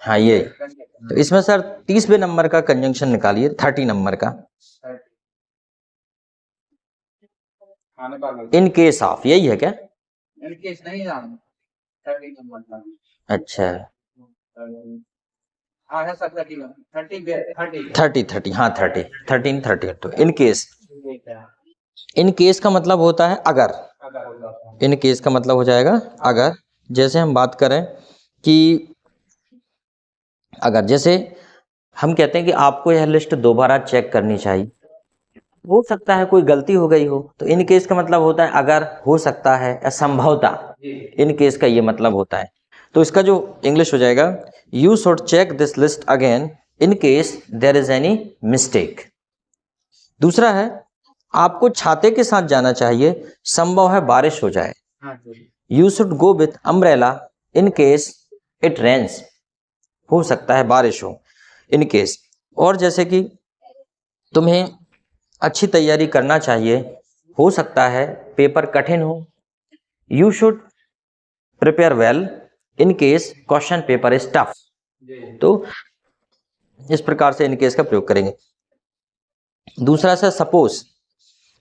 हाँ ये, तो इसमें सर 30वें नंबर का कंजंक्शन निकालिए, 30 नंबर का। इन केस ऑफ, यही है क्या? इन केस नहीं जान 30 नंबर का। अच्छा, हाँ है सर 30 30 हाँ 13 तो इन केस, इन केस का मतलब होता है अगर, इन केस का मतलब हो जाएगा अगर। जैसे हम बात करें कि अगर, जैसे हम कहते हैं कि आपको यह लिस्ट दोबारा चेक करनी चाहिए, हो सकता है कोई गलती हो गई हो, तो इन केस का मतलब होता है अगर, हो सकता है या संभवतः, इन केस का ये मतलब होता है। तो इसका जो इंग्लिश हो जाएगा, you should check this list again in case there is any mistake. दूसरा है, आपको छाते के साथ जाना चाहिए, संभव है बारिश हो जाए। You should go with umbrella in case it rains, हो सकता है बारिश हो, इन केस। और जैसे कि तुम्हें अच्छी तैयारी करना चाहिए, हो सकता है पेपर कठिन हो। You should prepare well in case question paper is tough. तो इस प्रकार से इन केस का प्रयोग करेंगे। दूसरा से सपोज,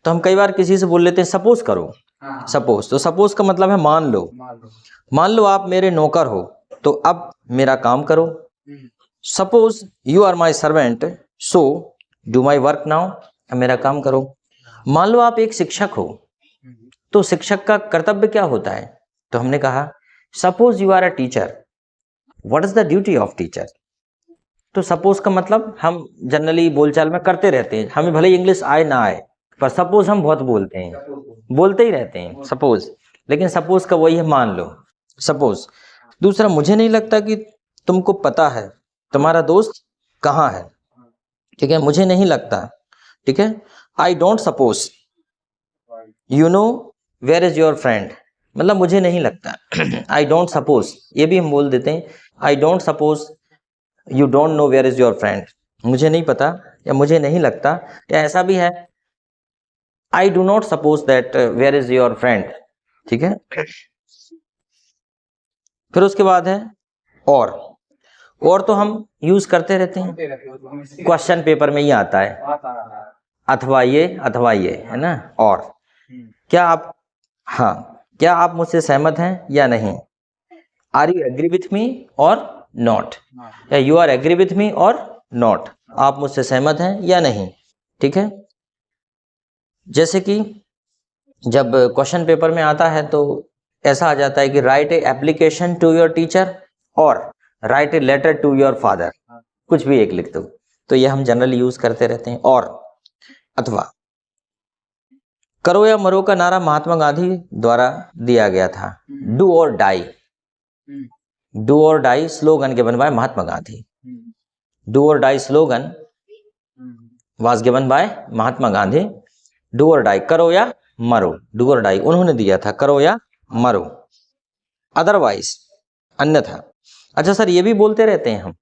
तो हम कई बार किसी से बोल लेते हैं सपोज करो, सपोज, तो सपोज का मतलब है मान लो। मान लो आप मेरे नौकर हो, तो अब मेरा काम करो। Suppose you are my servant, so do my work now, अब मेरा काम करो। मान लो आप एक शिक्षक हो, तो शिक्षक का कर्तव्य क्या होता है? तो हमने कहा suppose you are a teacher, what is the duty of teacher. तो सपोज का मतलब हम जनरली बोलचाल में करते रहते हैं, हमें भले इंग्लिश आए ना आए, पर सपोज हम बहुत बोलते हैं, बोलते ही रहते हैं सपोज। लेकिन सपोज का वही है मान लो, सपोज। दूसरा, मुझे नहीं लगता कि तुमको पता है तुम्हारा दोस्त कहाँ है, ठीक है, मुझे नहीं लगता, ठीक है। I don't suppose you know where is your friend, मतलब मुझे नहीं लगता। आई डोंट सपोज, ये भी हम बोल देते हैं, I don't suppose you don't know where is your friend, मुझे नहीं पता या मुझे नहीं लगता, या ऐसा भी है I do not suppose that where is your friend, ठीक है। फिर उसके बाद है और तो हम यूज करते रहते हैं, क्वेश्चन पेपर में ही आता है, अथवा ये है ना। और क्या आप, हाँ, क्या आप मुझसे सहमत हैं या नहीं? Are you agree with me or not, या you are agree with me or not, आप मुझसे सहमत हैं या नहीं, ठीक है। जैसे कि जब क्वेश्चन पेपर में आता है तो ऐसा आ जाता है कि write a application to your teacher और write a letter to your father, कुछ भी एक लिख दो। तो ये हम जनरली यूज करते रहते हैं। और अथवा करो या मरो का नारा महात्मा गांधी द्वारा दिया गया था, do or die, do or die slogan given by Mahatma Gandhi, do or die slogan was given by Mahatma Gandhi, do or die, करो या मरो, डू और डाई उन्होंने दिया था, करो या मरो, अदरवाइज, अन्यथा। अच्छा सर, ये भी बोलते रहते हैं हम,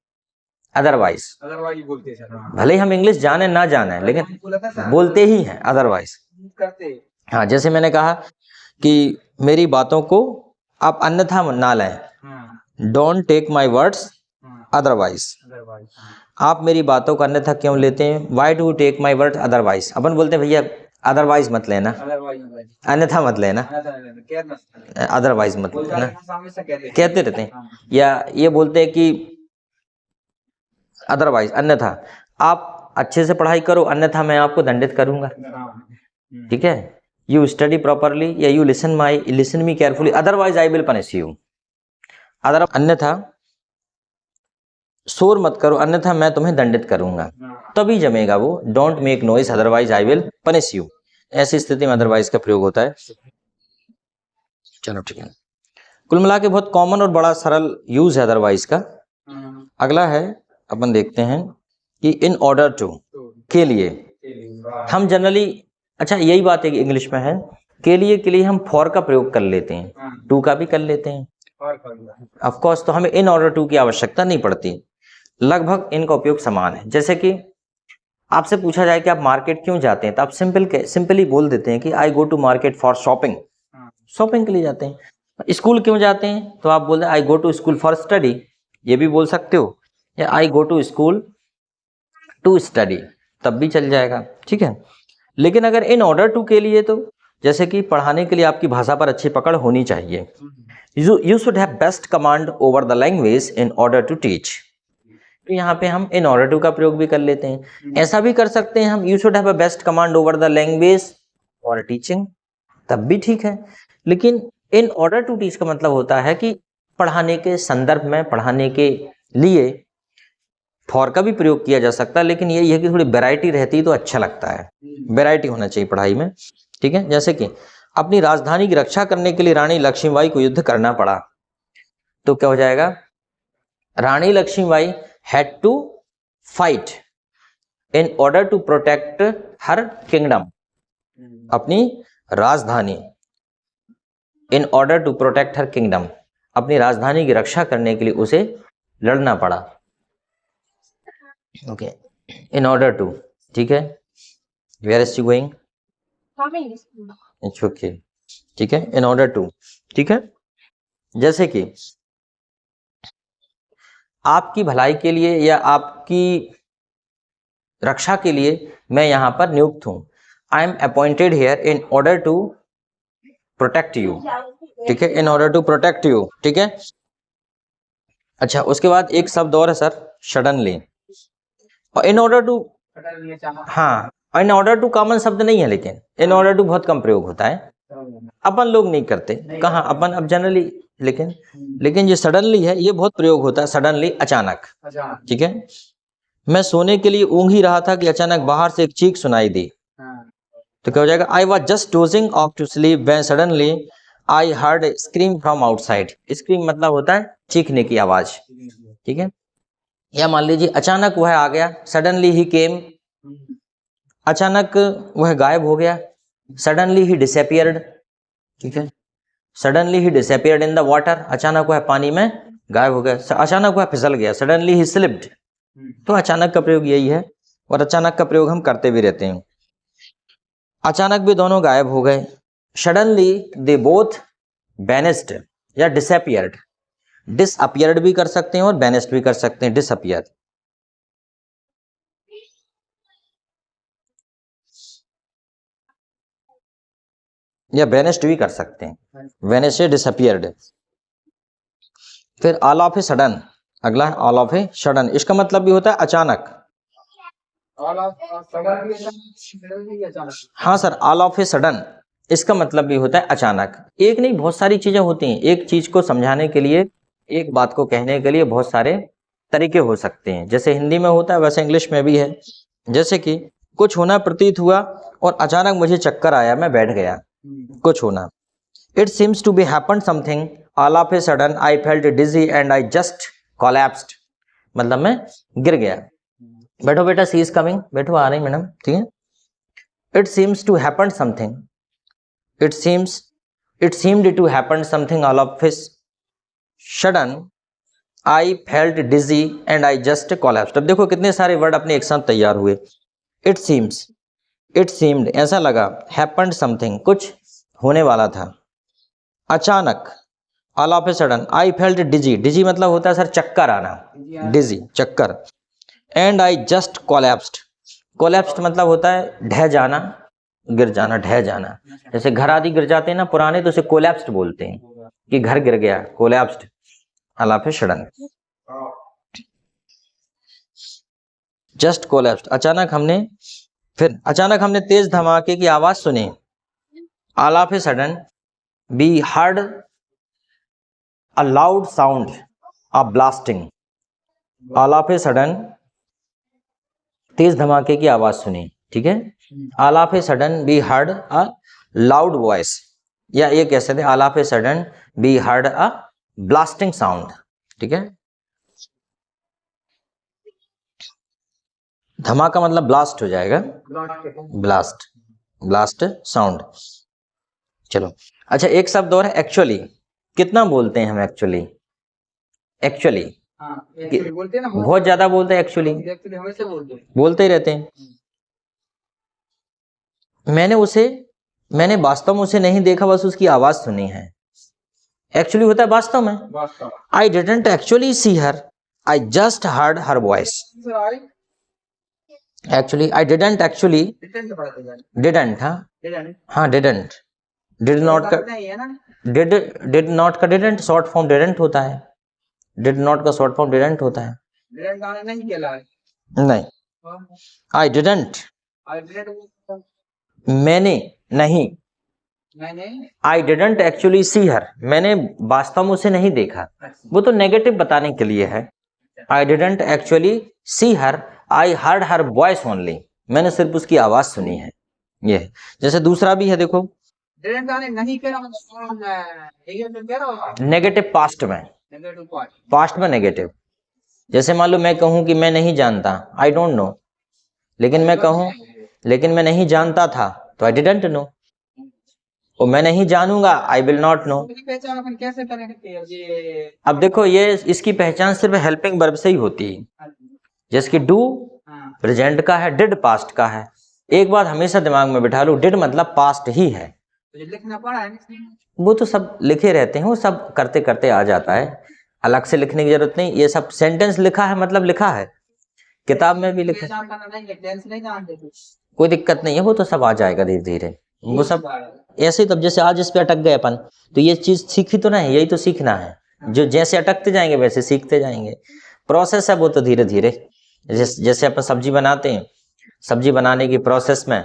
अदरवाइज बोलते हैं, भले ही हम इंग्लिश जाने ना जाने, लेकिन बोलते ही हैं अदरवाइज। हाँ, जैसे मैंने कहा कि मेरी बातों को आप अन्यथा ना लें, don't take my words otherwise, आप मेरी बातों को अन्यथा क्यों लेते हैं? Why do take my words otherwise, अपन बोलते हैं भैया अदरवाइज मत लेना, अन्यथा मत लेना, अदरवाइज मत लेना, कहते रहते हैं। या ये बोलते हैं कि अदरवाइज, अन्यथा आप अच्छे से पढ़ाई करो, अन्यथा मैं आपको दंडित करूंगा, ठीक है। यू स्टडी प्रॉपरली या you listen me carefully, otherwise I will punish you, other, अन्यथा शोर मत करो, अन्यथा मैं तुम्हें दंडित करूंगा, तभी जमेगा वो, don't make noise otherwise I will punish you, ऐसी स्थिति में अदरवाइज का प्रयोग होता है। चलो ठीक है, कुल मिला के बहुत कॉमन और बड़ा सरल यूज है अदरवाइज का। अगला है, अपन देखते हैं कि इन ऑर्डर टू, के लिए हम जनरली, अच्छा यही बात है कि इंग्लिश में है, के लिए हम फॉर का प्रयोग कर लेते हैं, टू का भी कर लेते हैं ऑफ कोर्स, तो हमें इन ऑर्डर टू की आवश्यकता नहीं पड़ती, लगभग इनका उपयोग समान है। जैसे कि आपसे पूछा जाए कि आप मार्केट क्यों जाते हैं, तो आप सिंपली बोल देते हैं कि I go to market for shopping, shopping के लिए जाते हैं। स्कूल क्यों जाते हैं, तो आप बोलते हैं I go to school for study, ये भी बोल सकते हो, या I go to school to study, तब भी चल जाएगा, ठीक है। लेकिन अगर इन ऑर्डर टू के लिए, तो जैसे कि पढ़ाने के लिए आपकी भाषा पर अच्छी पकड़ होनी चाहिए, you should have best command over the language in order to teach, तो यहाँ पे हम इन ऑर्डर टू का प्रयोग भी कर लेते हैं। ऐसा भी कर सकते हैं हम, you should have a best command over the language for teaching, तब भी ठीक है। लेकिन इन ऑर्डर टू टीच का मतलब होता है कि पढ़ाने के संदर्भ में, पढ़ाने के लिए फॉर का भी प्रयोग किया जा सकता है, लेकिन यही है कि थोड़ी वैरायटी रहती तो अच्छा लगता है, वैरायटी होना चाहिए पढ़ाई में, ठीक है। जैसे कि अपनी राजधानी की रक्षा करने के लिए रानी लक्ष्मीबाई को युद्ध करना पड़ा, तो क्या हो जाएगा, रानी Lakshmibai had to fight in order to protect her kingdom, अपनी राजधानी, in order to protect her kingdom, अपनी राजधानी की रक्षा करने के लिए उसे लड़ना पड़ा, ओके, in order to, ठीक है। where is she going, it's okay, ठीक है, in order to, ठीक है। जैसे कि आपकी भलाई के लिए या आपकी रक्षा के लिए मैं यहां पर नियुक्त हूं, I am appointed here in order to protect you, ठीक है, in order to protect you, ठीक है। अच्छा, उसके बाद एक शब्द और है सर, सडनली, और इन ऑर्डर टू, हाँ, इन ऑर्डर टू कॉमन शब्द नहीं है, लेकिन इन ऑर्डर टू बहुत कम प्रयोग होता है, अपन लोग नहीं करते, कहाँ अपन, अब जनरली, लेकिन ये सडनली है, ये बहुत प्रयोग होता है, सडनली, अचानक, ठीक है। मैं सोने के लिए ऊँघ ही रहा था कि अचानक बाहर से एक चीख सुनाई दी, तो क्या हो जाएगा, I was just dozing off to sleep when suddenly I heard scream from outside, scream मतलब होता है चीखने की आवाज, ठीक है। या मान लीजिए अचानक वह आ गया, सडनली ही केम, अचानक वह गायब हो गया, सडनली ही डिसअपियर्ड, ठीक है, suddenly he disappeared in the water, अचानक वह पानी में गायब हो गया, अचानक वह फिसल गया, सडनली ही स्लिप्ड, तो अचानक का प्रयोग यही है, और अचानक का प्रयोग हम करते भी रहते हैं। अचानक भी दोनों गायब हो गए, सडनली दे बोथ वैनिस्ड या डिसअपियर्ड, डिसअपियर्ड भी कर सकते हैं और वैनिस्ड भी कर सकते हैं, डिसअपियर, या वैनिस्ड भी कर सकते हैं, वैनिस्ड, डिसअपियर्ड। फिर ऑल ऑफ ए सडन, अगला है ऑल ऑफ ए सडन, इसका मतलब भी होता है अचानक, हाँ sir, all of a sudden इसका मतलब भी होता है अचानक। एक नहीं, बहुत सारी चीजें होती हैं, एक चीज को समझाने के लिए, एक बात को कहने के लिए बहुत सारे तरीके हो सकते हैं, जैसे हिंदी में होता है वैसे इंग्लिश में भी है। जैसे कि कुछ होना प्रतीत हुआ और अचानक मुझे चक्कर आया, मैं बैठ गया, कुछ होना। It seems to be happen something, all of a sudden I felt dizzy and I just collapsed, मतलब मैं गिर गया। बैठो बेटा, सी इज कमिंग, बैठो, आ रही मैडम, ठीक है। It seems to happen something, it seemed to happen something all of a sudden I felt dizzy and I just collapsed। अब देखो कितने सारे वर्ड अपने एक साथ तैयार हुए। it seemed ऐसा लगा, happened something कुछ होने वाला था, अचानक, all of a sudden I felt dizzy मतलब होता है सर चक्कर आना, dizzy चक्कर, and I just collapsed मतलब होता है ढह जाना, गिर जाना, ढह जाना। जैसे घर आदि गिर जाते हैं ना पुराने, तो उसे कोलैप्स्ड बोलते हैं कि घर गिर गया, collapsed, all of a sudden, just collapsed, अचानक हमने, फिर अचानक हमने तेज धमाके की आवाज सुनी, all of a sudden we heard a loud sound of blasting, all of a sudden तेज धमाके की आवाज सुनी, ठीक है। All of a sudden we heard a loud voice, या ये कह सकते हैं all of a sudden we heard a blasting sound, ठीक है। धमाका मतलब ब्लास्ट हो जाएगा, ब्लास्ट साउंड। चलो, अच्छा एक शब्द और है एक्चुअली, कितना बोलते हैं हम एक्चुअली, बोलते हैं ना, बहुत ज्यादा बोलते हैं एक्चुअली, बोलते ही रहते हैं। मैंने वास्तव में उसे नहीं देखा, बस उसकी आवाज सुनी है, एक्चुअली होता है वास्तव में। I didn't actually see her, I just heard her voice. Sir I actually I didn't, actually detail पढ़ते जाए डिडंट, हाँ डिटेल हाँ डिडंट, डिड नॉट का नहीं है ना डिड नॉट का डिडंट शॉर्ट फॉर्म डिडंट होता है, डिड नॉट का शॉर्ट फॉर्म डिडंट होता है। डिटेल गाने नहीं खेला है नहीं, आई डिडंट, आई डिटेल मैंने नहीं, मैंने आई डिडंट एक्चुअली सी हर, मैंने वास्तव में उसे नहीं देखा, वो तो नेगेटिव बताने के लिए है। I didn't actually see her, I heard her voice only, मैंने सिर्फ उसकी आवाज सुनी है। ये है। जैसे दूसरा भी है, देखो डिटेल गाने नहीं खेला मतलब नेगेटिव कह रहा हो नेगेटिव पास्ट में, नेगेटिव पार्ट पास्ट में नेगेटिव। जैसे मान लो मैं कहूं कि मैं नहीं जानता, आई डोंट नो, लेकिन मैं कहूं लेकिन मैं नहीं जानता था, तो आई डिडंट नो। और मैं नहीं जानूंगा, आई विल नॉट नो। पहचान अपन कैसे करेंगे ये अब देखो ये इसकी पहचान सिर्फ हेल्पिंग वर्ब से ही होती है। जैसे कि डू हाँ प्रेजेंट का है, डिड पास्ट का है। एक बात हमेशा दिमाग में बिठा लो, डिड मतलब पास्ट ही है। तो लिखना पड़ा है वो तो सब लिखे रहते हैं, वो सब करते करते आ जाता है, अलग से लिखने की जरूरत नहीं। ये सब सेंटेंस लिखा है मतलब लिखा है, किताब में भी लिखा है, पहचान करना नहीं है टेंस नहीं जानते कुछ कोई दिक्कत नहीं है, वो तो सब आ जाएगा धीरे धीरे। वो सब ऐसे ही, तब जैसे आज इस पे अटक गए अपन, तो ये चीज सीखी तो नहीं, यही तो सीखना है। जो जैसे अटकते जाएंगे वैसे सीखते जाएंगे, प्रोसेस है वो तो धीरे धीरे। जैसे अपन सब्जी बनाते हैं, सब्जी बनाने की प्रोसेस में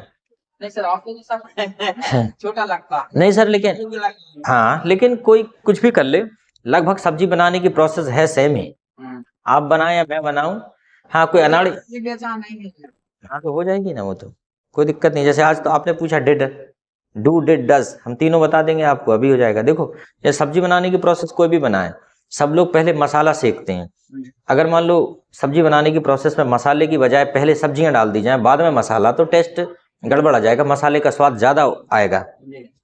नहीं सर आपको तो सब छोटा लगता नहीं सर, लेकिन हाँ, लेकिन कोई कुछ भी कर ले, लगभग सब्जी बनाने की प्रोसेस है सेम ही। आप बनाएं या मैं बनाऊं, हाँ कोई अनाड़ी पहचान नहीं है हाँ तो हो जाएगी ना, वो तो कोई दिक्कत नहीं। जैसे आज तो आपने पूछा डिड, डू डिड डज, हम तीनों बता देंगे आपको, अभी हो जाएगा। देखो ये सब्जी बनाने की प्रोसेस कोई भी बनाए, सब लोग पहले मसाला सेकते हैं। अगर मान लो सब्जी बनाने की प्रोसेस में मसाले की बजाय पहले सब्जियां डाल दी जाए बाद में मसाला, तो टेस्ट गड़बड़ आ जाएगा, मसाले का स्वाद ज्यादा आएगा,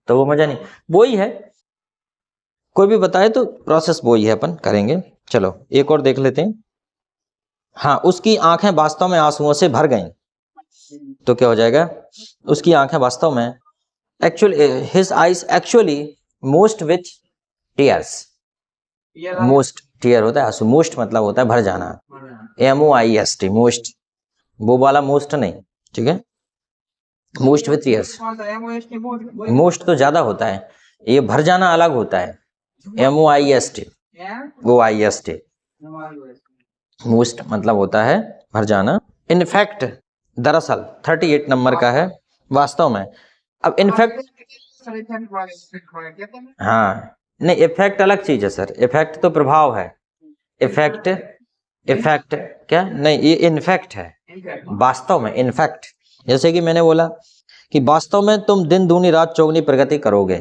तो वो मजा नहीं। वही है, कोई भी बताए तो प्रोसेस वही है, अपन करेंगे। चलो एक और देख लेते हैं। हाँ, उसकी आंखें वास्तव में आंसुओं से भर गईं, तो क्या हो जाएगा, उसकी आंखें वास्तव में, actually his eyes actually moist with tears, moist tear होता है आंसू, मोस्ट मतलब होता है भर जाना, MOIST मोस्ट, वो वाला मोस्ट नहीं, ठीक है, मोस्ट विथ टीयर्स। मोस्ट तो ज्यादा होता है, ये भर जाना अलग होता है, MOIST वो IST, मोस्ट मतलब होता है भर जाना। इनफैक्ट दरअसल 38 नंबर का है, वास्तव में। अब इनफैक्ट हाँ नहीं, इफेक्ट अलग चीज है सर, इफेक्ट तो प्रभाव है, इफेक्ट इफेक्ट क्या नहीं, ये इनफैक्ट है वास्तव में। इनफैक्ट जैसे कि मैंने बोला कि वास्तव में तुम दिन दूनी रात चौगुनी प्रगति करोगे,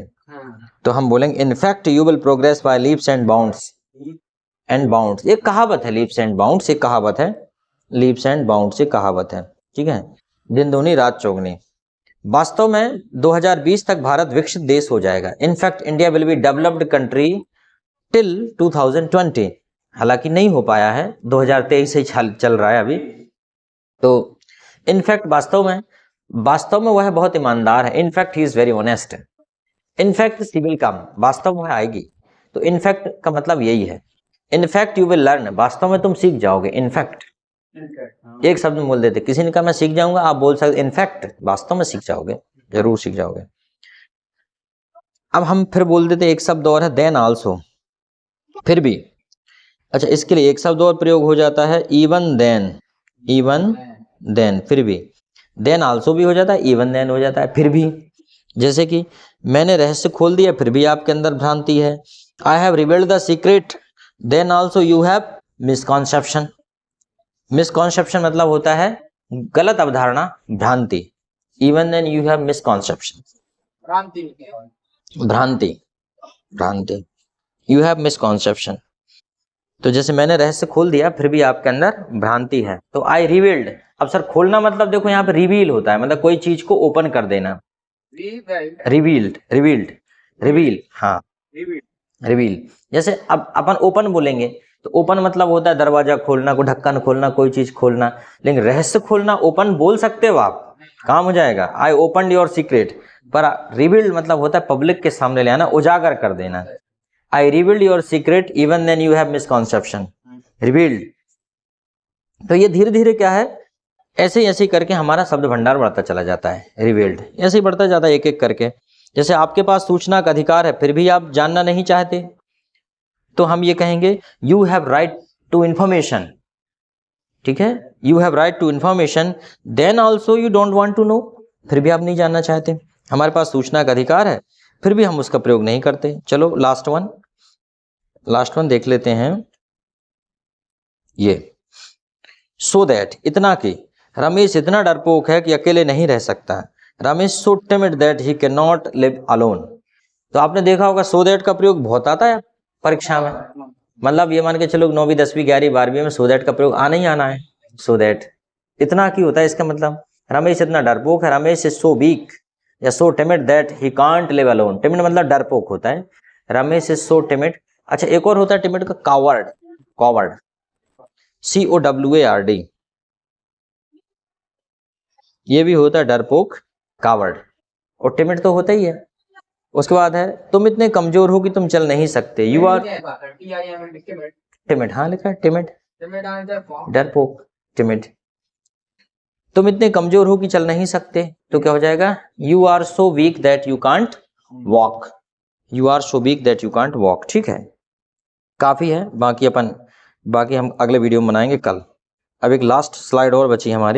तो हम बोलेंगे in fact you will progress by leaps and bounds. And bounds एक कहावत है, लीप्स एंड बाउंड्स एक कहावत है, लीप्स एंड बाउंड्स एक कहावत है, ठीक है। दिन दूनी रात चौगुनी, वास्तव में 2020 तक भारत विकसित देश हो जाएगा। In fact India will be developed country till 2020, हालांकि नहीं हो पाया है, 2023 से चल रहा है अभी। तो इनफैक्ट वास्तव में वह बहुत ईमानदार है, in fact he is very honest. In fact civil काम वास्तव में आएगी, तो इनफैक्ट का मतलब यही है। इनफैक्ट यू विल लर्न, वास्तव में तुम सीख जाओगे। इनफैक्ट एक शब्द में बोल देते, किसी ने कहा मैं सीख जाऊंगा, आप बोल सकते इनफैक्ट वास्तव में सीख जाओगे, जरूर सीख जाओगे। अब हम फिर बोल देते एक शब्द और है, देन आल्सो, फिर भी। अच्छा, इसके लिए एक शब्द और प्रयोग हो जाता है, इवन देन, इवन देन, फिर भी। देन आल्सो भी हो जाता है, इवन देन हो जाता है, फिर भी। जैसे कि मैंने रहस्य खोल दिया, फिर भी आपके अंदर भ्रांति है। I have revealed the secret, then also you have misconception. Misconception मतलब होता है गलत अवधारणा, भ्रांति। Even then you have misconception, भ्रांति, भ्रांति, यू हैव मिसकॉन्सेप्शन। तो जैसे मैंने रहस्य खोल दिया फिर भी आपके अंदर भ्रांति है, तो आई रिवील्ड। अब सर खोलना मतलब देखो यहाँ पे रिवील होता है, मतलब कोई चीज को ओपन कर देना, रिवील्ड, रिवील्ड, रिवील, हाँ रिवील। जैसे अब अपन ओपन बोलेंगे तो ओपन मतलब होता है दरवाजा खोलना, कोई ढक्कन खोलना, कोई चीज खोलना। लेकिन रहस्य खोलना ओपन बोल सकते हो आप, काम हो जाएगा, आई ओपन योर सीक्रेट। पर रिवील्ड मतलब होता है पब्लिक के सामने ले आना, उजागर कर देना। I revealed your secret even then you have misconception, revealed. तो ये धीरे धीरे क्या है, ऐसे ऐसे करके हमारा शब्द भंडार बढ़ता चला जाता है, रिवील्ड ऐसे ही बढ़ता जाता है एक एक करके। जैसे आपके पास सूचना का अधिकार है फिर भी आप जानना नहीं चाहते, तो हम ये कहेंगे you have right to information, ठीक है, you have right to information, then also you don't want to know, फिर भी आप नहीं जानना चाहते। हमारे पास सूचना का अधिकार है फिर भी हम उसका प्रयोग नहीं करते। चलो लास्ट वन देख लेते हैं, ये सो दैट, इतना कि रमेश इतना डरपोक है कि अकेले नहीं रह सकता। Ramesh so timid that he can not live alone. तो आपने देखा होगा सो दैट का प्रयोग बहुत आता है परीक्षा में, मतलब ये मान के चलो 9वीं 10वीं 11वीं 12वीं में सो दैट का प्रयोग आना ही आना है। सो दैट इतना की होता है, इसका मतलब रमेश इतना डरपोक है, रमेश इज सो वीक या so timid that he can't live alone. Timid मतलब डरपोक होता है, रमेश इज सो टिमिड। अच्छा एक और होता है टिमिड का कावर्ड, कॉवर्ड COWARD, ये भी होता है डरपोक कावर्ड, और टिमिड तो होता ही है। उसके बाद है तुम इतने कमजोर हो कि तुम चल नहीं सकते, यू आर टिमिड, हाँ लिखा है टिमिड, डरपोक टिमिड। तुम इतने कमजोर हो कि चल नहीं सकते, तो क्या हो जाएगा, you are so weak that you can't walk, you are so weak that you can't walk. ठीक है, काफी है, बाकी हम अगले वीडियो में बनाएंगे कल। अब एक लास्ट स्लाइड और बची हमारी।